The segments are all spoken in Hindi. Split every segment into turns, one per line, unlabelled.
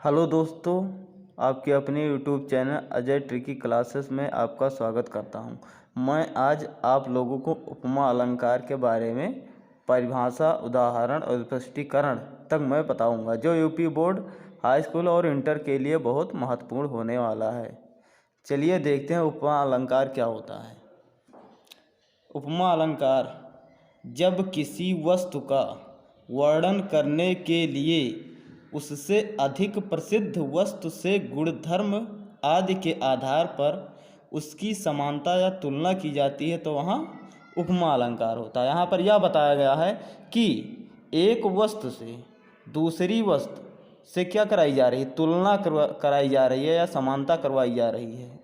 हेलो दोस्तों, आपके अपने YouTube channel Ajay tricky classes में आपका स्वागत करता हूं। मैं आज आप लोगों को उपमा अलंकार के बारे में परिभाषा, उदाहरण और स्पष्टीकरण तक मैं बताऊंगा, जो यूपी बोर्ड, हाई स्कूल और इंटर के लिए बहुत महत्वपूर्ण होने वाला है। चलिए देखते हैं उपमा अलंकार क्या होता है। उपमा अलंकार जब किसी वस्तु का वर्णन करने के लिए उससे अधिक प्रसिद्ध वस्तु से गुणधर्म आदि के आधार पर उसकी समानता या तुलना की जाती है तो वहाँ उपमा अलंकार होता है। यहाँ पर यह बताया गया है कि एक वस्तु से दूसरी वस्तु से क्या कराई जा रही है, तुलना कराई जा रही है या समानता करवाई जा रही है।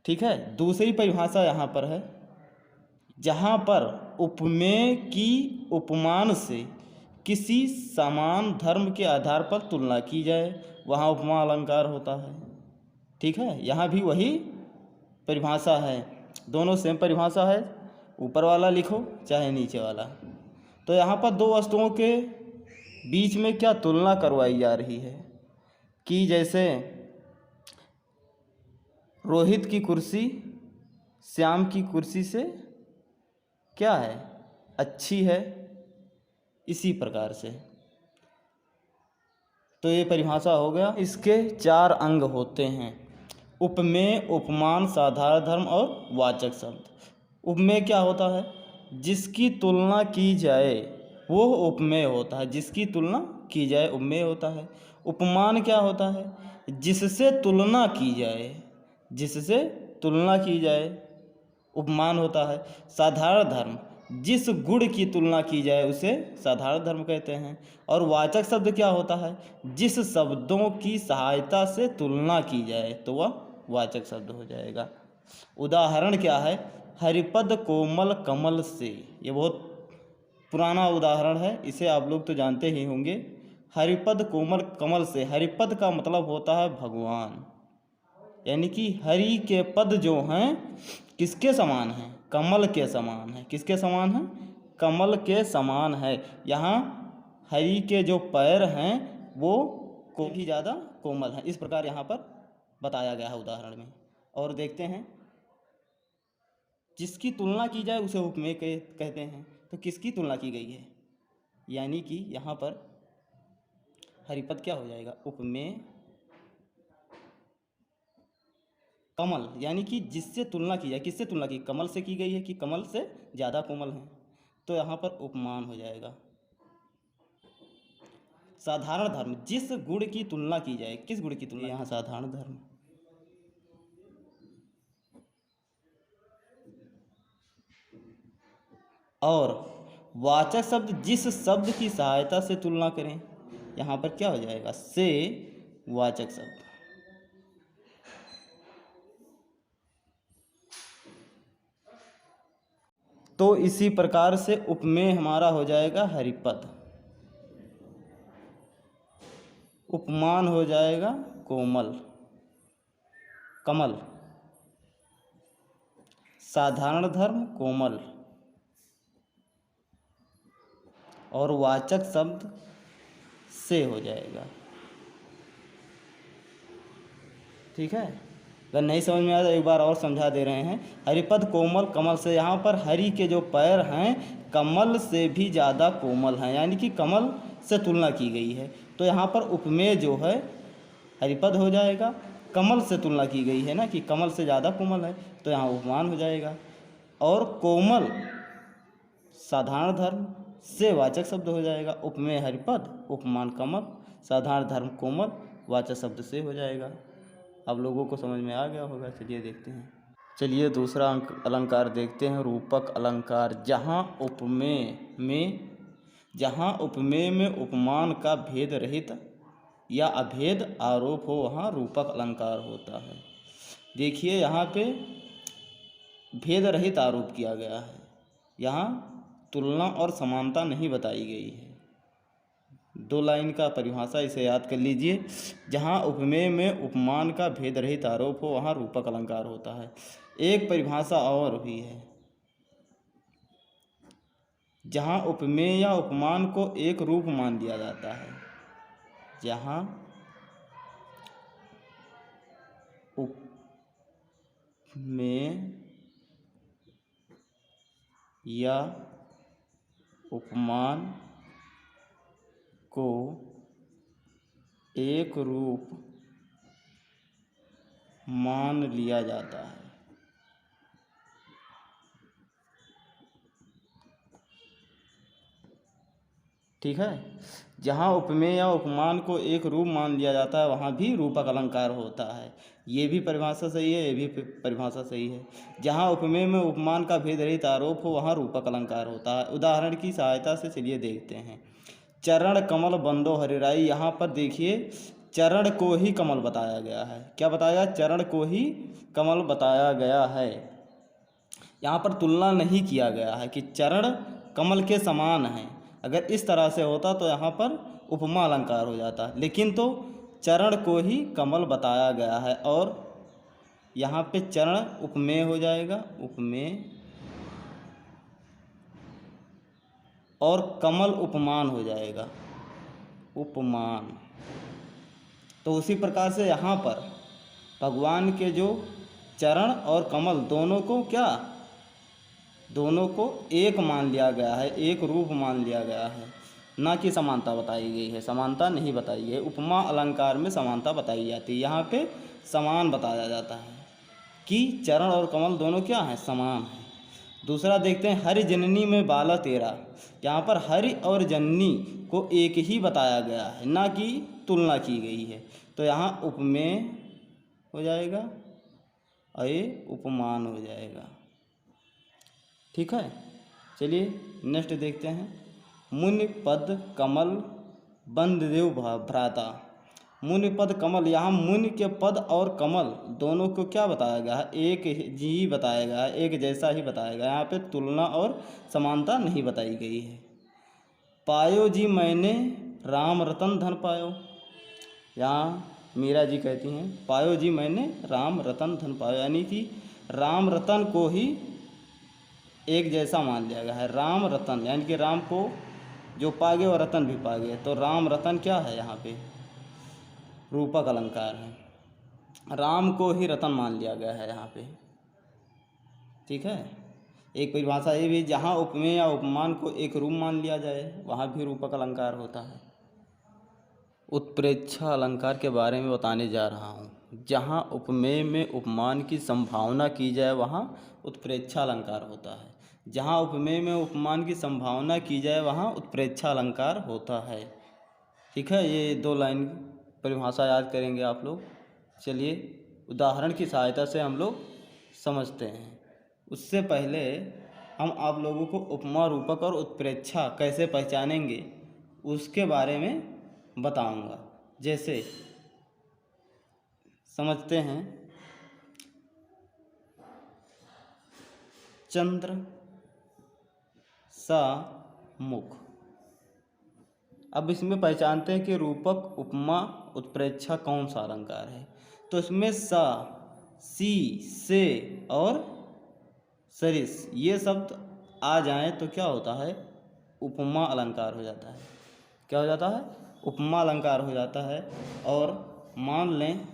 ठीक है। दूसरी परिभाषा यहाँ पर है, जहाँ पर उपमेय की उपमान से किसी समान धर्म के आधार पर तुलना की जाए, वहाँ उपमा अलंकार होता है। ठीक है। यहाँ भी वही परिभाषा है, दोनों सेम परिभाषा है, ऊपर वाला लिखो चाहे नीचे वाला। तो यहाँ पर दो वस्तुओं के बीच में क्या तुलना करवाई जा रही है कि जैसे रोहित की कुर्सी श्याम की कुर्सी से क्या है, अच्छी है, इसी प्रकार से। तो ये परिभाषा हो गया। इसके 4 अंग होते हैं, उपमेय, उपमान, साधारण धर्म और वाचक शब्द। उपमेय क्या होता है, जिसकी तुलना की जाए वो उपमेय होता है, जिसकी तुलना की जाए उपमेय होता है। उपमान क्या होता है, जिससे तुलना की जाए, जिससे तुलना की जाए उपमान होता है। साधारण धर्म, जिस गुण की तुलना की जाए उसे साधारण धर्म कहते हैं। और वाचक शब्द क्या होता है, जिस शब्दों की सहायता से तुलना की जाए तो वह वाचक शब्द हो जाएगा। उदाहरण क्या है, हरिपद कोमल कमल से। ये बहुत पुराना उदाहरण है, इसे आप लोग तो जानते ही होंगे। हरिपद कोमल कमल से, हरिपद का मतलब होता है भगवान, यानी कि हरि के पद जो हैं किसके समान हैं, कमल के समान है। किसके समान है, कमल के समान है। यहाँ हरि के जो पैर हैं वो को भी ज़्यादा कोमल हैं, इस प्रकार यहाँ पर बताया गया है उदाहरण में। और देखते हैं, जिसकी तुलना की जाए उसे उपमेय कहते हैं। तो किसकी तुलना की गई है, यानी कि यहाँ पर हरिपद क्या हो जाएगा, उपमेय। कमल यानी कि जिससे तुलना की जाए, किससे तुलना की, कमल से की गई है कि कमल से ज़्यादा कोमल है, तो यहाँ पर उपमान हो जाएगा। साधारण धर्म, जिस गुण की तुलना की जाए, किस गुण की तुलना, यहाँ साधारण धर्म। और वाचक शब्द, जिस शब्द की सहायता से तुलना करें, यहाँ पर क्या हो जाएगा, से वाचक शब्द। तो इसी प्रकार से उपमेय हमारा हो जाएगा हरिपद, उपमान हो जाएगा कोमल कमल, साधारण धर्म कोमल, और वाचक शब्द से हो जाएगा। ठीक है। अगर नहीं समझ में आया तो एक बार और समझा दे रहे हैं। हरिपद कोमल कमल से, यहाँ पर हरि के जो पैर हैं कमल से भी ज़्यादा कोमल हैं, यानी कि कमल से तुलना की गई है। तो यहाँ पर उपमेय जो है हरिपद हो जाएगा, कमल से तुलना की गई है ना कि कमल से ज़्यादा कोमल है, तो यहाँ उपमान हो जाएगा। और कोमल साधारण धर्म से वाचक शब्द हो जाएगा। उपमेय हरिपद, उपमान कमल, साधारण धर्म कोमल, वाचक शब्द से हो जाएगा। अब लोगों को समझ में आ गया होगा। चलिए देखते हैं। चलिए दूसरा अलंकार देखते हैं, रूपक अलंकार। जहाँ उपमेय में उपमान का भेद रहित या अभेद आरोप हो वहाँ रूपक अलंकार होता है। देखिए यहाँ पे भेद रहित आरोप किया गया है, यहाँ तुलना और समानता नहीं बताई गई है। 2 लाइन का परिभाषा, इसे याद कर लीजिए। जहाँ उपमेय में उपमान का भेद रहित आरोप हो वहाँ रूपक अलंकार होता है। एक परिभाषा और भी है, जहाँ उपमेय या उपमान को एक रूप मान लिया जाता है, जहाँ उपमेय या उपमान को एक रूप मान लिया जाता है। ठीक है, जहाँ उपमेय या उपमान को एक रूप मान लिया जाता है वहाँ भी रूपक अलंकार होता है। ये भी परिभाषा सही है, ये भी परिभाषा सही है। जहाँ उपमेय में उपमान का भेद रहित आरोप हो वहाँ रूपक अलंकार होता है। उदाहरण की सहायता से चलिए देखते हैं। चरण कमल बंदो हरिराई, यहाँ पर देखिए चरण को ही कमल बताया गया है। क्या बताया? चरण को ही कमल बताया गया है। यहाँ पर तुलना नहीं किया गया है कि चरण कमल के समान है। अगर इस तरह से होता तो यहाँ पर उपमा अलंकार हो जाता, लेकिन तो चरण को ही कमल बताया गया है और यहाँ पे चरण उपमेय हो जाएगा, उपमेय, और कमल उपमान हो जाएगा, उपमान। तो उसी प्रकार से यहाँ पर भगवान के जो चरण और कमल दोनों को क्या, दोनों को एक मान लिया गया है, एक रूप मान लिया गया है, ना कि समानता बताई गई है। समानता नहीं बताई है। उपमा अलंकार में समानता बताई जाती है, यहाँ पे समान बताया जाता है कि चरण और कमल दोनों क्या हैं, समान हैं। दूसरा देखते हैं, हरि जननी में बाला तेरा। यहाँ पर हरि और जननी को एक ही बताया गया है, ना कि तुलना की गई है। तो यहाँ उपमेय हो जाएगा और ये उपमान हो जाएगा। ठीक है, चलिए नेक्स्ट देखते हैं। मुनि पद कमल बंददेव भ्राता। मुनि पद कमल, यहाँ मुनि के पद और कमल दोनों को क्या बताया गया है, एक ही बताया गया है, एक जैसा ही बताया गया है। यहाँ पे तुलना और समानता नहीं बताई गई है। पायो जी मैंने राम रतन धन पायो, यहाँ मीरा जी कहती हैं पायो जी मैंने राम रतन धन पायो, यानी कि राम रतन को ही एक जैसा मान लिया गया है। राम रतन यानी कि राम को जो पा गए और रतन भी पा गए, तो राम रतन क्या है, यहाँ पे रूपक अलंकार है। राम को ही रतन मान लिया गया है यहाँ पे। ठीक है, एक परिभाषा ये भी, जहाँ उपमेय या उपमान को एक रूप मान लिया जाए वहाँ भी रूपक अलंकार होता है। उत्प्रेक्षा अलंकार के बारे में बताने जा रहा हूँ। जहाँ उपमेय में उपमान की संभावना की जाए वहाँ उत्प्रेक्षा अलंकार होता है। जहाँ उपमेय में उपमान की संभावना की जाए वहाँ उत्प्रेक्षा अलंकार होता है। ठीक है, ये दो लाइन परिभाषा याद करेंगे आप लोग। चलिए उदाहरण की सहायता से हम लोग समझते हैं। उससे पहले हम आप लोगों को उपमा, रूपक और उत्प्रेक्षा कैसे पहचानेंगे उसके बारे में बताऊंगा। जैसे समझते हैं, चंद्र सा मुख। अब इसमें पहचानते हैं कि रूपक, उपमा, उत्प्रेक्षा कौन सा अलंकार है। तो इसमें सा, सी, से और सरिस ये शब्द आ जाएं तो क्या होता है, उपमा अलंकार हो जाता है। क्या हो जाता है, उपमा अलंकार हो जाता है। और मान लें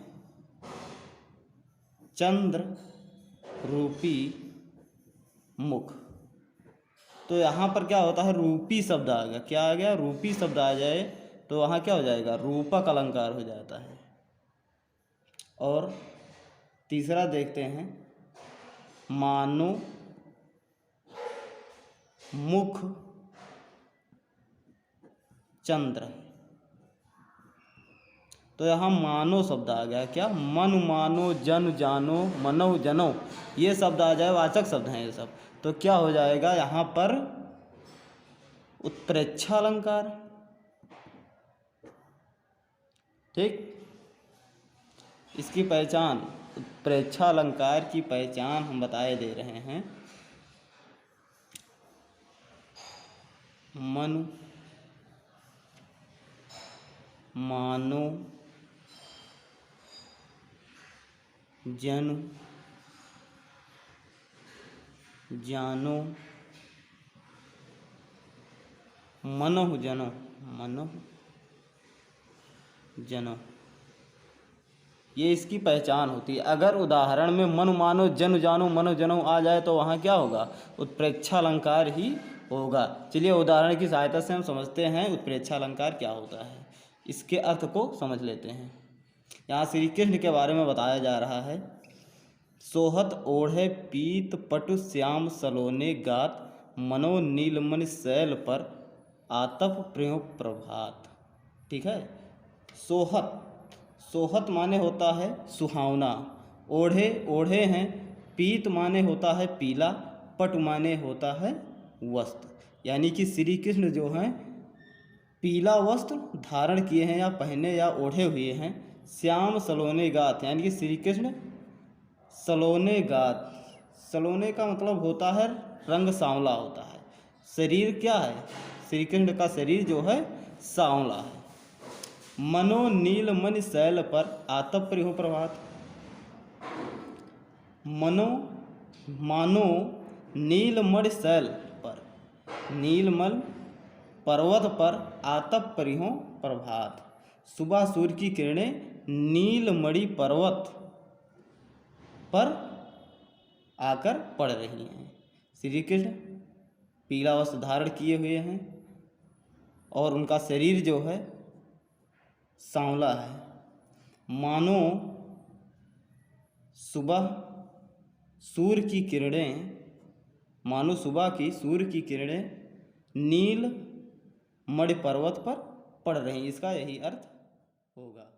चंद्र रूपी मुख, तो यहाँ पर क्या होता है, रूपी शब्द आ गया। क्या आ गया, रूपी शब्द आ जाए तो वहाँ क्या हो जाएगा, रूपक अलंकार हो जाता है। और तीसरा देखते हैं, मानो मुख चंद्र, तो यहाँ मानो शब्द आ गया। क्या, मन मानो, जन जानो, मनो जनो, ये शब्द आ जाए, वाचक शब्द हैं ये सब। तो क्या हो जाएगा यहाँ पर, उत्प्रेक्षा अलंकार। ठीक, इसकी पहचान, उत्प्रेक्षा अलंकार की पहचान हम बताए दे रहे हैं। मन मानो, जन जानो, मनो जनो, मनो जनो। ये इसकी पहचान होती है। अगर उदाहरण में मनु मानो जनु जानो मनो जनो आ जाए तो वहाँ क्या होगा, उत्प्रेक्षा अलंकार ही होगा। चलिए उदाहरण की सहायता से हम समझते हैं उत्प्रेक्षा अलंकार क्या होता है, इसके अर्थ को समझ लेते हैं। यहाँ श्री कृष्ण के बारे में बताया जा रहा है। सोहत ओढ़े पीत पटु श्याम सलोने गात, मनो नीलमणि शैल पर आतप प्रेम प्रभात। ठीक है। सोहत, सोहत माने होता है सुहावना, ओढ़े ओढ़े हैं, पीत माने होता है पीला, पट माने होता है वस्त्र। यानी कि श्री कृष्ण जो हैं पीला वस्त्र धारण किए हैं या पहने या ओढ़े हुए हैं। श्याम सलोने गात, यानी कि श्री कृष्ण सलोने गात, सलोने का मतलब होता है रंग सांवला होता है। शरीर क्या है, श्री कृष्ण का शरीर जो है सांवला है। मनो नीलमणि शैल पर आतप प्रियो प्रभात, मनो मानो नीलमणि शैल पर, नीलमल पर्वत पर आतप प्रियो प्रभात। सुबह सूर्य की किरणें नीलमणि पर्वत पर आकर पड़ रही हैं। श्री कृष्ण पीला वस्त्र धारण किए हुए हैं और उनका शरीर जो है सांवला है। मानो सुबह सूर्य की किरणें, मानो सुबह की सूर्य की किरणें नील मणि पर्वत पर पड़ रही, इसका यही अर्थ होगा।